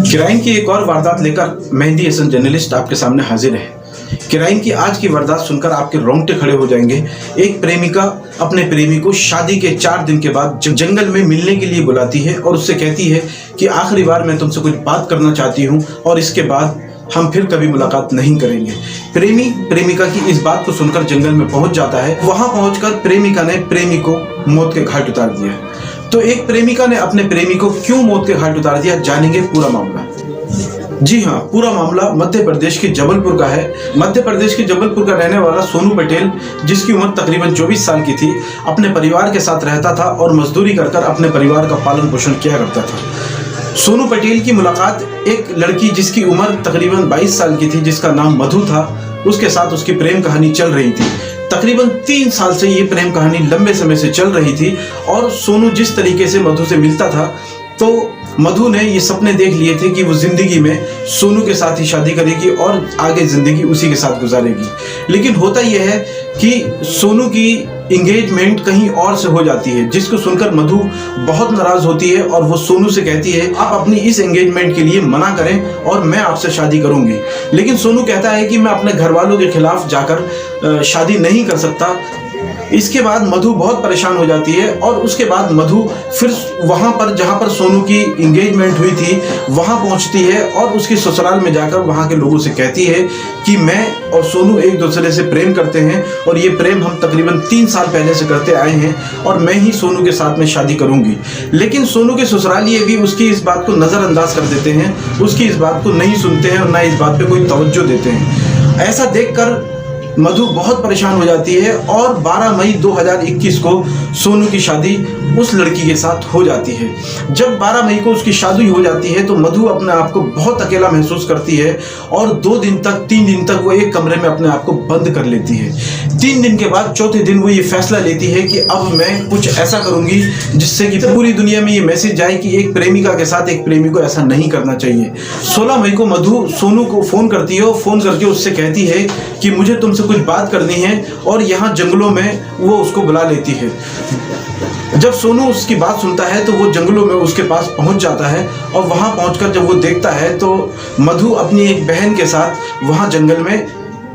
Crime की एक और वारदात लेकर मेहंदी हसन जर्नलिस्ट आपके सामने हाजिर है। क्राइम की आज की वारदात सुनकर आपके रोंगटे खड़े हो जाएंगे। एक प्रेमिका अपने प्रेमी को शादी के 4 दिन के बाद जंगल में मिलने के लिए बुलाती है और उससे कहती है कि आखिरी बार मैं तुमसे कुछ बात करना चाहती हूँ और इसके बाद हम फिर कभी मुलाकात नहीं करेंगे। प्रेमी प्रेमिका की इस बात को सुनकर जंगल में पहुंच जाता है। वहां पहुंचकर प्रेमिका ने प्रेमी को मौत के घाट उतार दिया। तो एक प्रेमिका ने अपने प्रेमी को क्यों मौत के घाट उतार दिया, जानेंगे पूरा मामला। जी हाँ, पूरा मामला मध्य प्रदेश के जबलपुर का है। मध्य प्रदेश के जबलपुर का रहने वाला सोनू पटेल, जिसकी उम्र तकरीबन 24 साल की थी, अपने परिवार के साथ रहता था और मजदूरी कर अपने परिवार का पालन पोषण किया करता था। सोनू पटेल की मुलाकात एक लड़की जिसकी उम्र तकरीबन 22 साल की थी, जिसका नाम मधु था, उसके साथ उसकी प्रेम कहानी चल रही थी। तकरीबन 3 साल से ये प्रेम कहानी लंबे समय से चल रही थी और सोनू जिस तरीके से मधु से मिलता था, तो मधु ने ये सपने देख लिए थे कि वो जिंदगी में सोनू के साथ ही शादी करेगी और आगे जिंदगी उसी के साथ गुजारेगी। लेकिन होता यह है कि सोनू की एंगेजमेंट कहीं और से हो जाती है, जिसको सुनकर मधु बहुत नाराज होती है और वो सोनू से कहती है आप अपनी इस एंगेजमेंट के लिए मना करें और मैं आपसे शादी करूंगी। लेकिन सोनू कहता है कि मैं अपने घर वालों के खिलाफ जाकर शादी नहीं कर सकता। इसके बाद मधु बहुत परेशान हो जाती है और उसके बाद मधु फिर वहां पर जहां पर सोनू की एंगेजमेंट हुई थी वहां पहुंचती है और उसकी ससुराल में जाकर वहां के लोगों से कहती है कि मैं और सोनू एक दूसरे से प्रेम करते हैं और ये प्रेम हम तकरीबन 3 साल पहले से करते आए हैं और मैं ही सोनू के साथ में शादी करूंगी। लेकिन सोनू के ससुरालिए भी उसकी इस बात को नज़रअंदाज कर देते हैं, उसकी इस बात को नहीं सुनते हैं और ना इस बात पे कोई तवज्जो देते हैं। ऐसा देखकर मधु बहुत परेशान हो जाती है और 12 मई 2021 को सोनू की शादी उस लड़की के साथ हो जाती है। जब 12 मई को उसकी शादी हो जाती है तो मधु अपने आप को बहुत अकेला महसूस करती है और 3 दिन तक वो एक कमरे में अपने आप को बंद कर लेती है। 3 दिन के बाद चौथे दिन वो ये फैसला लेती है कि अब मैं कुछ ऐसा करूंगी जिससे कि पूरी दुनिया में ये मैसेज जाए कि एक प्रेमिका के साथ एक प्रेमी को ऐसा नहीं करना चाहिए। 16 मई को मधु सोनू को फ़ोन करती है और फ़ोन करके उससे कहती है कि मुझे तुमसे कुछ बात करनी है और यहाँ जंगलों में वो उसको बुला लेती है। जब सोनू उसकी बात सुनता है तो वो जंगलों में उसके पास पहुंच जाता है और वहां पहुंचकर जब वो देखता है तो मधु अपनी एक बहन के साथ वहां जंगल में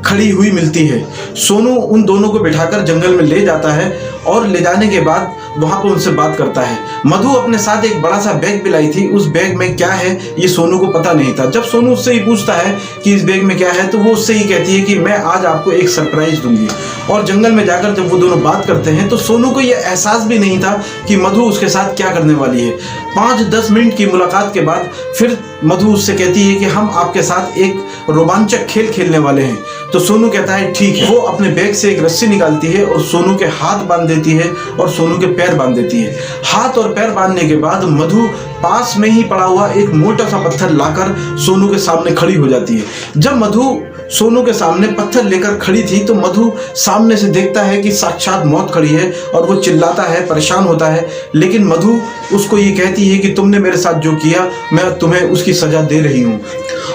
खड़ी हुई मिलती है। सोनू उन दोनों को बिठाकर जंगल में ले जाता है और ले जाने के बाद वहां पर उनसे बात करता है। मधु अपने साथ एक बड़ा सा बैग भी लाई थी, उस बैग में क्या है ये सोनू को पता नहीं था। जब सोनू उससे ही पूछता है कि इस बैग में क्या है तो वो उससे ही कहती है कि मैं आज आपको एक सरप्राइज दूंगी। और जंगल में जाकर जब वो दोनों बात करते हैं तो सोनू को ये एहसास भी नहीं था कि मधु उसके साथ क्या करने वाली है। 5-10 मिनट की मुलाकात के बाद फिर मधु उससे कहती है कि हम आपके साथ एक रोमांचक खेल खेलने वाले हैं। तो सोनू कहता है ठीक है। वो अपने बैग से एक रस्सी निकालती है और सोनू के हाथ बांध देती है और सोनू के पैर बांध देती है। हाथ और पैर बांधने के बाद मधु पास में ही पड़ा हुआ एक मोटा सा पत्थर लाकर सोनू के सामने खड़ी हो जाती है। जब मधु सोनू के सामने पत्थर लेकर खड़ी थी तो मधु सामने से देखता है कि साक्षात मौत खड़ी है और वो चिल्लाता है, परेशान होता है। लेकिन मधु उसको ये कहती है कि तुमने मेरे साथ जो किया मैं तुम्हें उसकी सजा दे रही हूँ।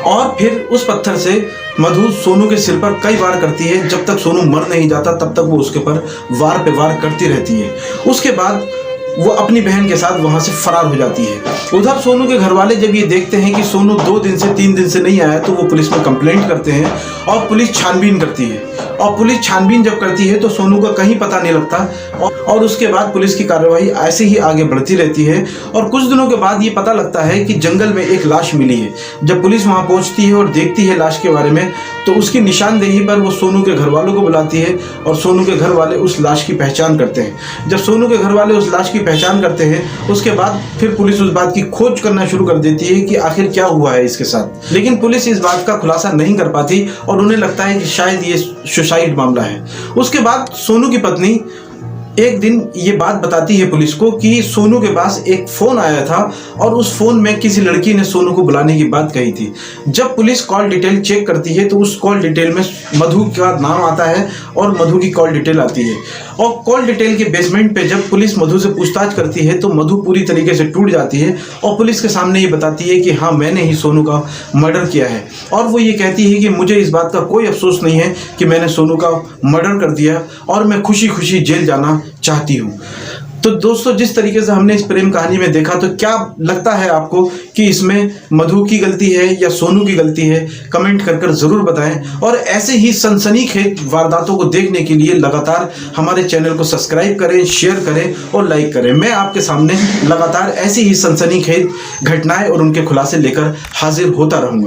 और फिर उस पत्थर से मधु सोनू के सिर पर कई वार करती है। जब तक सोनू मर नहीं जाता तब तक वो उसके पर वार पे वार करती रहती है। उसके बाद वो अपनी बहन के साथ वहां से फरार हो जाती है। उधर सोनू के घर वाले जब ये देखते हैं कि सोनू 2 दिन से 3 दिन से नहीं आया तो वो पुलिस में कंप्लेंट करते हैं और पुलिस छानबीन करती है। और पुलिस छानबीन जब करती है तो सोनू का कहीं पता नहीं लगता और उसके बाद पुलिस की कार्रवाई ऐसे ही आगे बढ़ती रहती है। और कुछ दिनों के बाद ये पता लगता है कि जंगल में एक लाश मिली है। जब पुलिस वहां पहुंचती है और देखती है लाश के बारे में तो उसकी निशानदेही पर वो सोनू के घर वालों को बुलाती है और सोनू के घर वाले उस लाश की पहचान करते हैं। जब सोनू के घर वाले उस लाश की पहचान करते हैं उसके बाद फिर पुलिस उस बात की खोज करना शुरू कर देती है कि आखिर क्या हुआ है इसके साथ। लेकिन पुलिस इस बात का खुलासा नहीं कर पाती और उन्हें लगता है कि शायद ये सुसाइड मामला है। उसके बाद सोनू की पत्नी एक दिन ये बात बताती है पुलिस को कि सोनू के पास एक फ़ोन आया था और उस फ़ोन में किसी लड़की ने सोनू को बुलाने की बात कही थी। जब पुलिस कॉल डिटेल चेक करती है तो उस कॉल डिटेल में मधु का नाम आता है और मधु की कॉल डिटेल आती है। और कॉल डिटेल के बेसमेंट पे जब पुलिस मधु से पूछताछ करती है तो मधु पूरी तरीके से टूट जाती है और पुलिस के सामने ये बताती है कि हाँ मैंने ही सोनू का मर्डर किया है। और वो ये कहती है कि मुझे इस बात का कोई अफसोस नहीं है कि मैंने सोनू का मर्डर कर दिया और मैं खुशी खुशी जेल जाना चाहती हूँ। तो दोस्तों, जिस तरीके से हमने इस प्रेम कहानी में देखा, तो क्या लगता है आपको कि इसमें मधु की गलती है या सोनू की गलती है? कमेंट कर जरूर बताएं। और ऐसे ही सनसनीखेज वारदातों को देखने के लिए लगातार हमारे चैनल को सब्सक्राइब करें, शेयर करें और लाइक करें। मैं आपके सामने लगातार ऐसी ही सनसनीखेज घटनाएं और उनके खुलासे लेकर हाजिर होता रहूंगा।